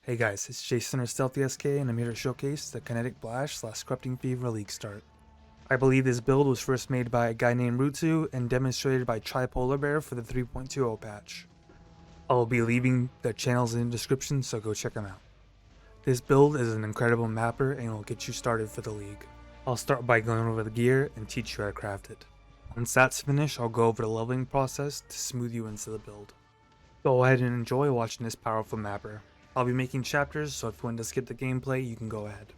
Hey guys, it's Jason or Stealthy SK, and I'm here to showcase the Kinetic Blast / Corrupting Fever League start. I believe this build was first made by a guy named Rutu and demonstrated by Tripolarbears for the 3.20 patch. I will be leaving their channels in the description, so go check them out. This build is an incredible mapper and will get you started for the league. I'll start by going over the gear and teach you how to craft it. Once that's finished, I'll go over the leveling process to smooth you into the build. Go ahead and enjoy watching this powerful mapper. I'll be making chapters, so if you want to skip the gameplay, you can go ahead.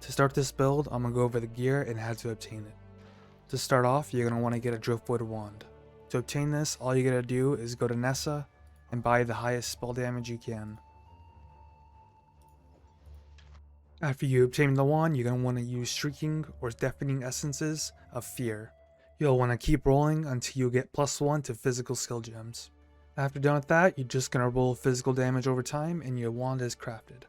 To start this build, I'm going to go over the gear and how to obtain it. To start off, you're going to want to get a Driftwood Wand. To obtain this, all you got to do is go to Nessa and buy the highest spell damage you can. After you obtain the wand, you're going to want to use Shrieking or Deafening Essences of Fear. You'll want to keep rolling until you get +1 to physical skill gems. After done with that, you're just going to roll physical damage over time and your wand is crafted.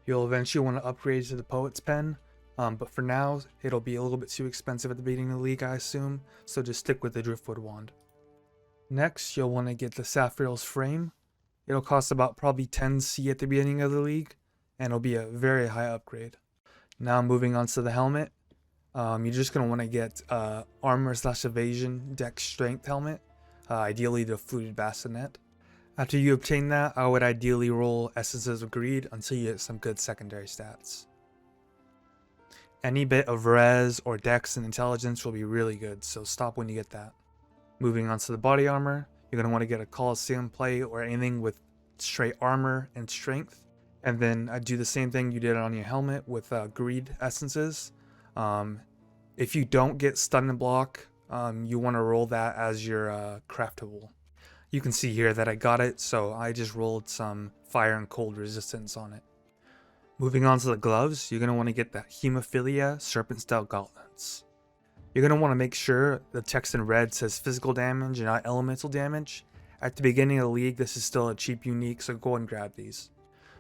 You'll eventually want to upgrade to the Poet's Pen, but for now, it'll be a little bit too expensive at the beginning of the league, I assume, so just stick with the Driftwood Wand. Next, you'll want to get the Saphril's Frame. It'll cost about probably 10 C at the beginning of the league, and it'll be a very high upgrade. Now moving on to the helmet, you're just going to want to get Armor / Evasion Dex Strength helmet, ideally the Fluted Bassinet. After you obtain that, I would ideally roll Essences of Greed until you get some good secondary stats. Any bit of Res or Dex and Intelligence will be really good, so stop when you get that. Moving on to the body armor, you're going to want to get a Coliseum plate or anything with straight armor and strength. And then do the same thing you did on your helmet with Greed Essences. If you don't get Stun and Block, you want to roll that as your craftable. You can see here that I got it, so I just rolled some fire and cold resistance on it. Moving on to the gloves, you're going to want to get the Hemophilia Serpent Style Gauntlets. You're going to want to make sure the text in red says physical damage and not elemental damage. At the beginning of the league, this is still a cheap unique, so go and grab these.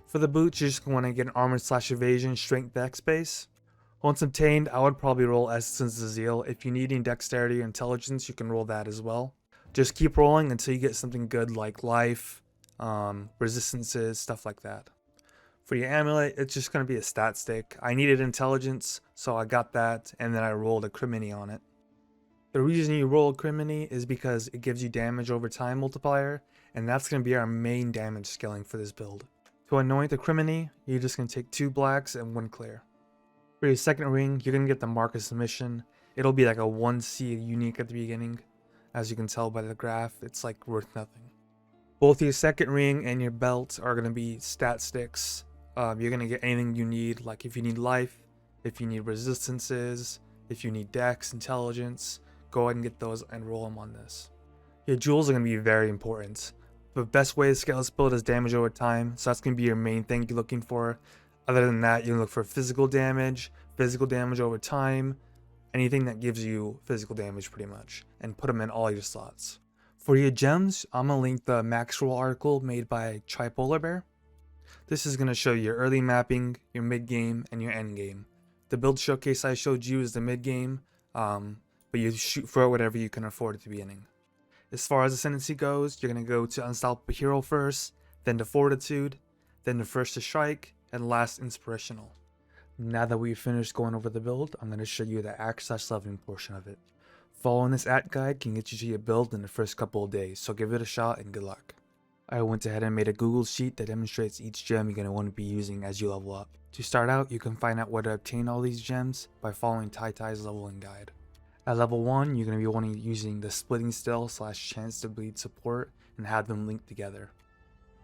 For the boots, you're just going to want to get an Armor / Evasion Strength Dex base. Once obtained, I would probably roll Essence of Zeal. If you need any Dexterity or Intelligence, you can roll that as well. Just keep rolling until you get something good like life, resistances, stuff like that. For your amulet, it's just going to be a stat stick. I needed intelligence, so I got that, and then I rolled a criminy on it. The reason you roll a criminy is because it gives you damage over time multiplier, and that's going to be our main damage scaling for this build. To anoint the criminy, you're just going to take 2 blacks and 1 clear. For your second ring, you're going to get the Mark of Submission. It'll be like a 1C unique at the beginning. As you can tell by the graph, it's like worth nothing. Both your second ring and your belt are going to be stat sticks. You're going to get anything you need, like if you need life, if you need resistances, if you need dex, intelligence, go ahead and get those and roll them on this. Your jewels are going to be very important. The best way to scale this build is damage over time, so that's going to be your main thing you're looking for. Other than that, you look for physical damage over time, anything that gives you physical damage pretty much, and put them in all your slots. For your gems, I'm going to link the Maxroll article made by Tripolarbears. This is going to show your early mapping, your mid game, and your end game. The build showcase I showed you is the mid game, but you shoot for whatever you can afford at the beginning. As far as Ascendancy goes, you're going to go to Unstoppable Hero first, then to Fortitude, then to First to Strike, and last Inspirational. Now that we've finished going over the build, I'm going to show you the act/leveling portion of it. Following this act guide can get you to your build in the first couple of days, so give it a shot and good luck. I went ahead and made a Google sheet that demonstrates each gem you're going to want to be using as you level up. To start out, you can find out where to obtain all these gems by following Tyty's leveling guide. At level 1, you're going to be wanting using the Splitting Still / Chance to Bleed support and have them linked together.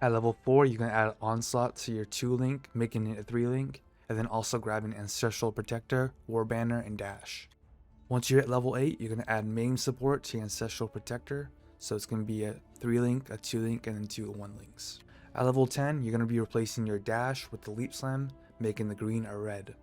At level 4, you can add Onslaught to your 2 link, making it a 3 link, and then also grabbing Ancestral Protector, War Banner, and Dash. Once you're at level 8, you're going to add Main support to your Ancestral Protector, so it's going to be a 3 link, a 2 link, and then 2 1 links. At level 10, you're going to be replacing your Dash with the Leap Slam, making the green a red.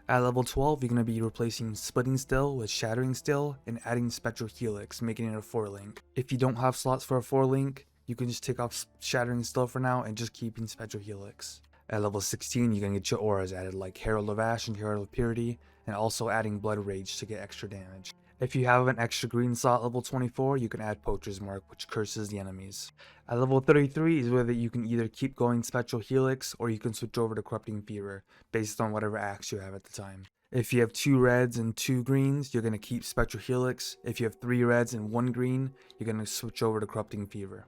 At level 12, you're going to be replacing Splitting Still with Shattering Still and adding Spectral Helix, making it a 4 link. If you don't have slots for a 4 link, you can just take off Shattering Still for now and just keeping Spectral Helix. At level 16, you're going to get your auras added like Herald of Ash and Herald of Purity, and also adding Blood Rage to get extra damage. If you have an extra green slot level 24, you can add Poacher's Mark, which curses the enemies. At level 33 is where you can either keep going Spectral Helix or you can switch over to Corrupting Fever, based on whatever axe you have at the time. If you have 2 reds and 2 greens, you're going to keep Spectral Helix. If you have 3 reds and 1 green, you're going to switch over to Corrupting Fever.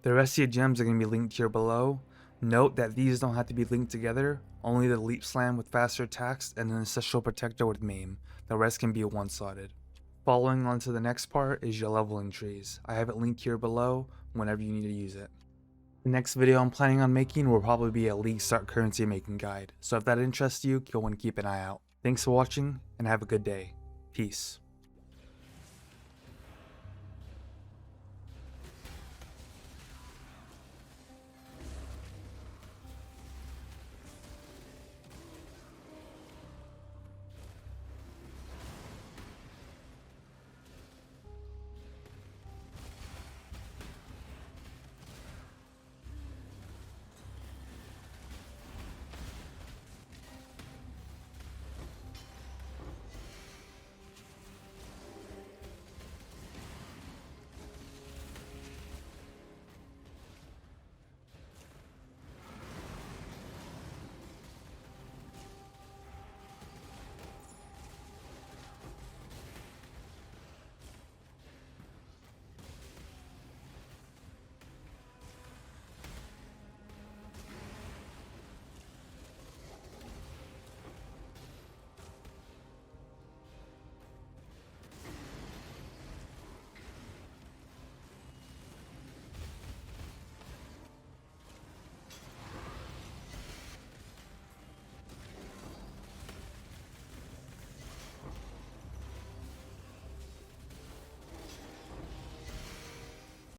The rest of your gems are going to be linked here below. Note that these don't have to be linked together, only the Leap Slam with faster attacks and an Ancestral Protector with Maim. The rest can be one-slotted. Following on to the next part is your leveling trees. I have it linked here below whenever you need to use it. The next video I'm planning on making will probably be a League Start currency making guide, so if that interests you, you'll want to keep an eye out. Thanks for watching and have a good day. Peace.